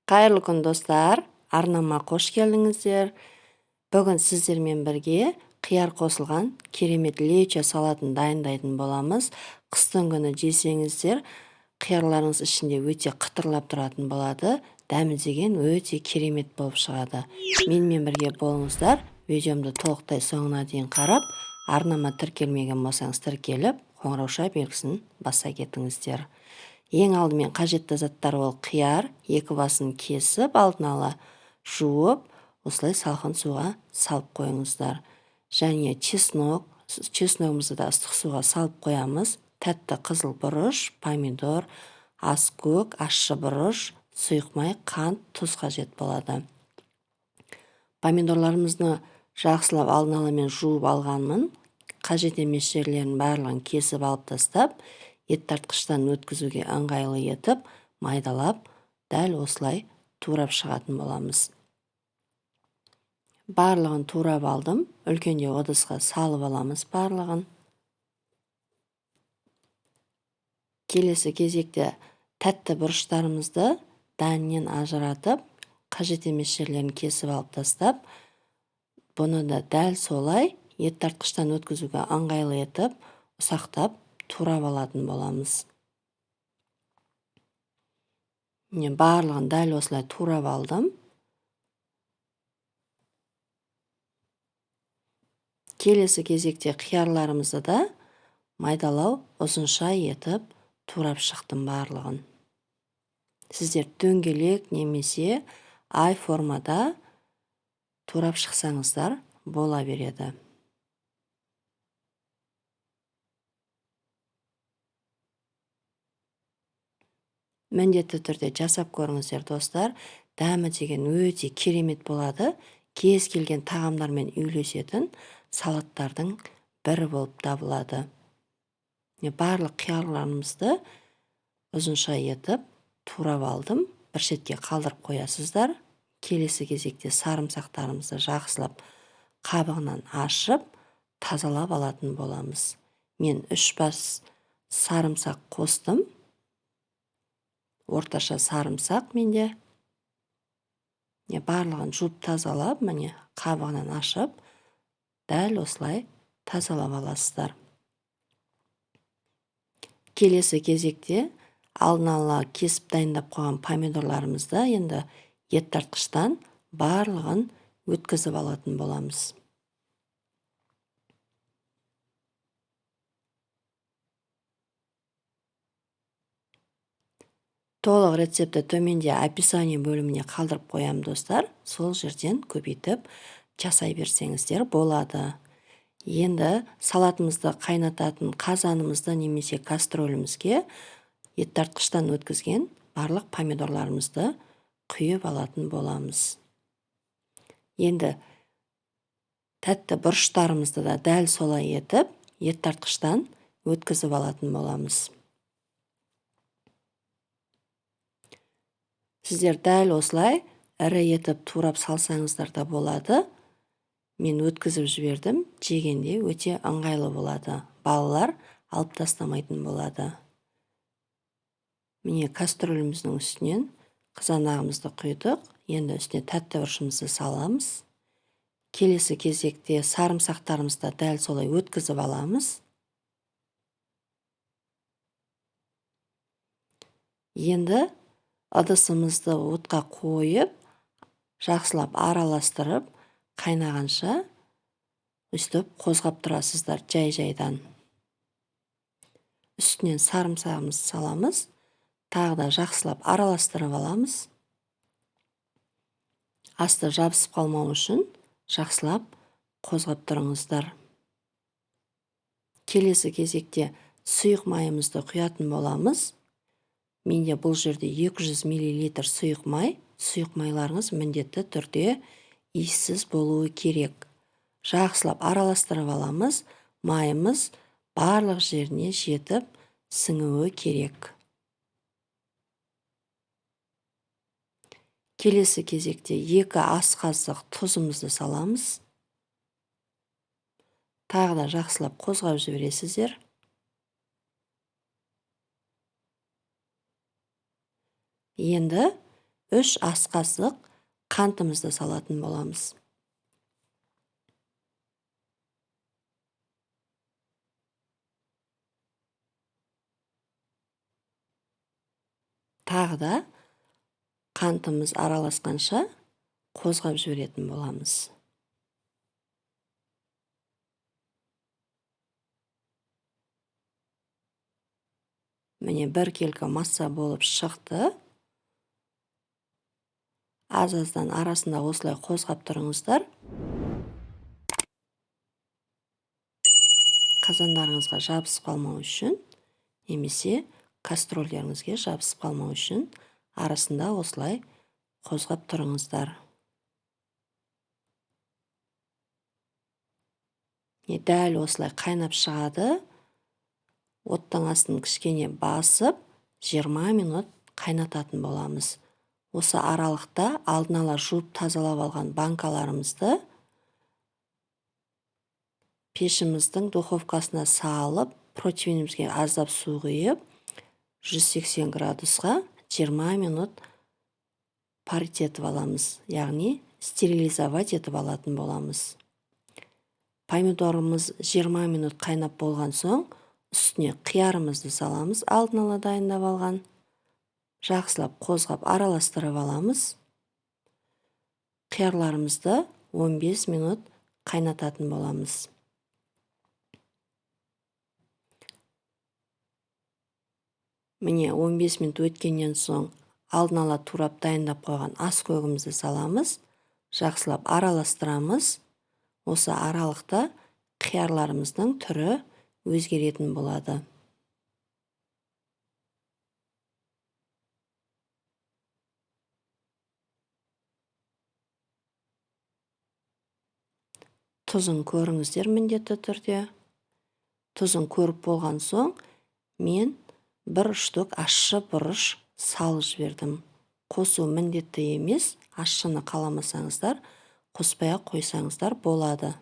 Қайырлы күн достар, арнама қош келдіңіздер. Бүгін сіздермен бірге қияр қосылған керемет лечо салатын дайындайтын боламыз. Қыстың күні жесеңіздер, қиярларыңыз ішінде өте қытырлап тұратын болады. Дәмі деген өте керемет болып шығады. Менімен бірге болыңыздар. Видеомды толықтай соңына дейін қарап, арнама тіркелмеген болсаңыз тіркеліп, қоңырауша белгісін баса кетіңіздер. Ең алдымен қажетті заттар ол қияр, 2 басын кесіп, алдын ала жуып, осылай салқын суға салып қойыңыздар. Және чесногымызды да ыстық суға салып қоямыз. Тәтті қызыл бұрыш, помидор, аскөк, ащы бұрыш, сұйық май, қант, тұз қажет болады. Помидорларымызды жақсылап алдын аламен жуып алғанмын. Қажет емес жерлерін барлығын кесіп алып тастап, ет тартқыштан өткізуге ыңғайлы етіп, майдалап, дәл осылай турап шығатын боламыз. Барлығын турап алдым. Үлкенде ыдысқа салып аламыз барлығын. Келесі кезекте тәтті бұрыштарымызды дәнінен ажыратып, қажет емес жерлерін кесіп алып тастап, бұны да дәл солай ет тартқыштан өткізуге ыңғайлы етіп, ұсақтап турап алатын боламыз. Барлығын дәл осылай турап алдым. Келесі кезекте қиярларымызды да майдалау ұзынша етіп турап шықтым барлығын. Сіздер дөңгелек немесе ай формада турап шықсаңыздар бола береді. Міндетті түрде жасап көріңіздер достар. Дәмі деген өте керемет болады. Кез келген тағамдармен үйлесетін салаттардың бірі болып табылады. Барлық қиярларымызды ұзынша етіп турап алдым. Бір шетке қалдырып қоясыздар. Келесі кезекте сарымсақтарымызды жақсылап қабығынан ашып, тазалап алатын боламыз. Мен 3 бас сарымсақ қостым. Орташа сарымсақ менде. Барлығын жуып тазалап, міне қабығынан ашып, дәл осылай тазалап аласыздар. Келесі кезекте алдын ала кесіп дайындап қойған помидорларымызды енді ет тартқыштан барлығын өткізіп алатын боламыз. Толық рецепті төменде описание бөліміне қалдырып қоям достар. Сол жерден көбейтіп жасай берсеңіздер болады. Енді салатымызды қайнататын қазанымызды немесе кастрөлімізге ет тартқыштан өткізген барлық помидорларымызды құйып алатын боламыз. Енді тәтті бұрыштарымызды да дәл солай етіп, ет тартқыштан өткізіп алатын боламыз. Сіздер дәл осылай ірі етіп турап салсаңыздар да болады. Мен өткізіп жібердім. Жегенде өте ыңғайлы болады. Балалар алып тастамайтын болады. Міне кастрөліміздің үстінен қызанағымызды құйдық. Енді үстіне тәтті бұрышымызды саламыз. Келесі кезекте сарымсақтарымызды дәл солай өткізіп аламыз. Енді ыдысымызды отқа қойып, жақсылап араластырып, қайнағанша өстіп қозғап тұрасыздар жай-жайдан. Үстінен сарымсағымызды саламыз. Тағы да жақсылап араластырып аламыз. Асты жабысып қалмау үшін жақсылап қозғап тұрыңыздар. Келесі кезекте сұйық майымызды құятын боламыз. Менде бұл жерде 200 мл сұйық май. Сұйық майларыңыз міндетті түрде иіссіз болуы керек. Жақсылап араластырып аламыз. Майымыз барлық жеріне жетіп сіңуі керек. Келесі кезекте 2 ас қасық тұзымызды саламыз. Тағы да жақсылап қозғап жібересіздер. Енді 3 ас қасық қантымызды салатын боламыз. Тағы да қантымыз араласқанша қозғап жіберетін боламыз. Міне бір келкі масса болып шықты. Аз-аздан арасында осылай қозғап тұрыңыздар. Қазандарыңызға жабысып қалмау үшін, немесе кастрөлдеріңізге жабысып қалмау үшін арасында осылай қозғап тұрыңыздар. Дәл осылай қайнап шығады. Оттың астын кішкене басып, 20 минут қайнататын боламыз. Осы аралықта алдын ала жуып тазалап алған банкаларымызды пешіміздің духовкасына салып, противенімізге аздап су құйып, 180 градусқа 20 минут парить етіп аламыз, яғни стерилизовать етіп алатын боламыз. Помидорымыз 20 минут қайнап болған соң, үстіне қиярымызды саламыз, алдын ала дайындап алған. Жақсылап қозғап араластырып аламыз. Қиярларымызды 15 минут қайнататын боламыз. Міне 15 минут өткеннен соң алдын ала турап дайындап қойған ас көгімізді саламыз. Жақсылап араластырамыз. Осы аралықта қиярларымыздың түрі өзгеретін болады. Тұзын көріңіздер міндетті түрде. Тұзын көріп болған соң, мен бір штук ащы бұрыш салып жібердім. Қосу міндетті емес, ащыны қаламасаңыздар, қоспай қойсаңыздар болады.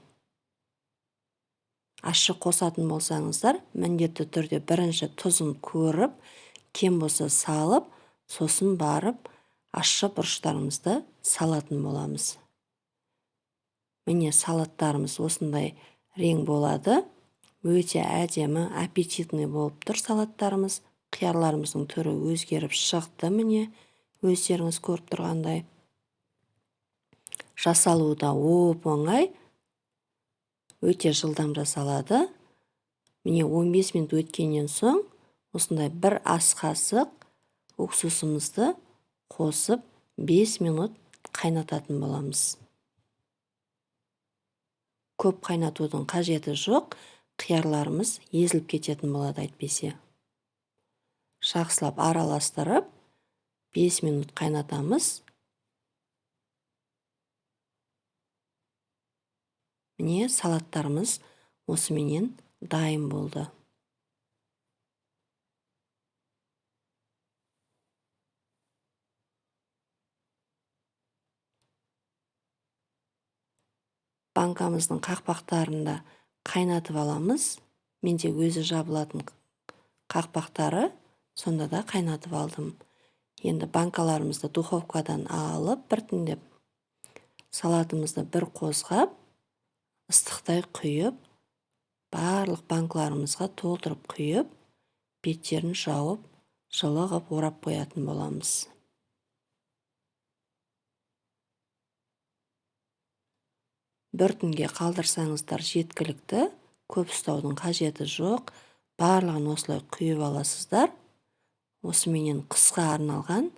Ащы қосатын болсаңыздар, міндетті түрде бірінші тұзын көріп, кем болса салып, сосын барып, ащы бұрыштарымызды салатын боламыз. Міне салаттарымыз осындай рең болады. Өте әдемі, аппетитный болып тұр салаттарымыз. Қиярларымыздың түрі өзгеріп шықты, міне өздеріңіз көріп тұрғандай. Жасалуы да оп-оңай, өте жылдам жасалады. Міне 15 минут өткеннен соң, осындай бір ас қасық уксусымызды қосып 5 минут қайнататын боламыз. Көп қайнатудың қажеті жоқ, қиярларымыз езіліп кететін болады әйтпесе. Жақсылап араластырып, 5 минут қайнатамыз. Міне салаттарымыз осыменен дайын болды. Банкамыздың қақпақтарында қайнатып аламыз. Менде өзі жабылатын қақпақтары, сонда да қайнатып алдым. Енді банкаларымызды духовкадан алып, біртіндеп салатымызды бір қозғап, ыстықтай құйып, барлық банкаларымызға толтырып құйып, беттерін жауып, жылы ғып орап қоятын боламыз. Бір түнге қалдырсаңыздар жеткілікті, көп ұстаудың қажеті жоқ. Барлығын осылай құйып аласыздар. Осыменен қысқа арналған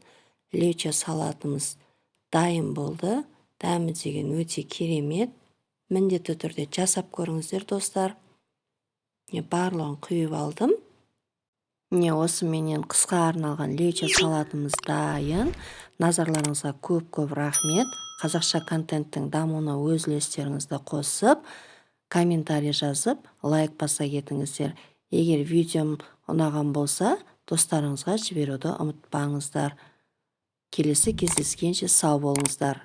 лечо салатымыз дайын болды. Дәмі деген өте керемет. Міндетті түрде жасап көріңіздер, достар. Барлығын құйып алдым. Осыменен қысқа арналған лечо салатымыз дайын. Назарларыңызға көп-көп рахмет. Қазақша контенттің дамуына өз үлестеріңізді қосып, комментарий жазып, лайк баса кетіңіздер. Егер видеом ұнаған болса, достарыңызға жіберуді ұмытпаңыздар. Келесі кездескенше сау болыңыздар.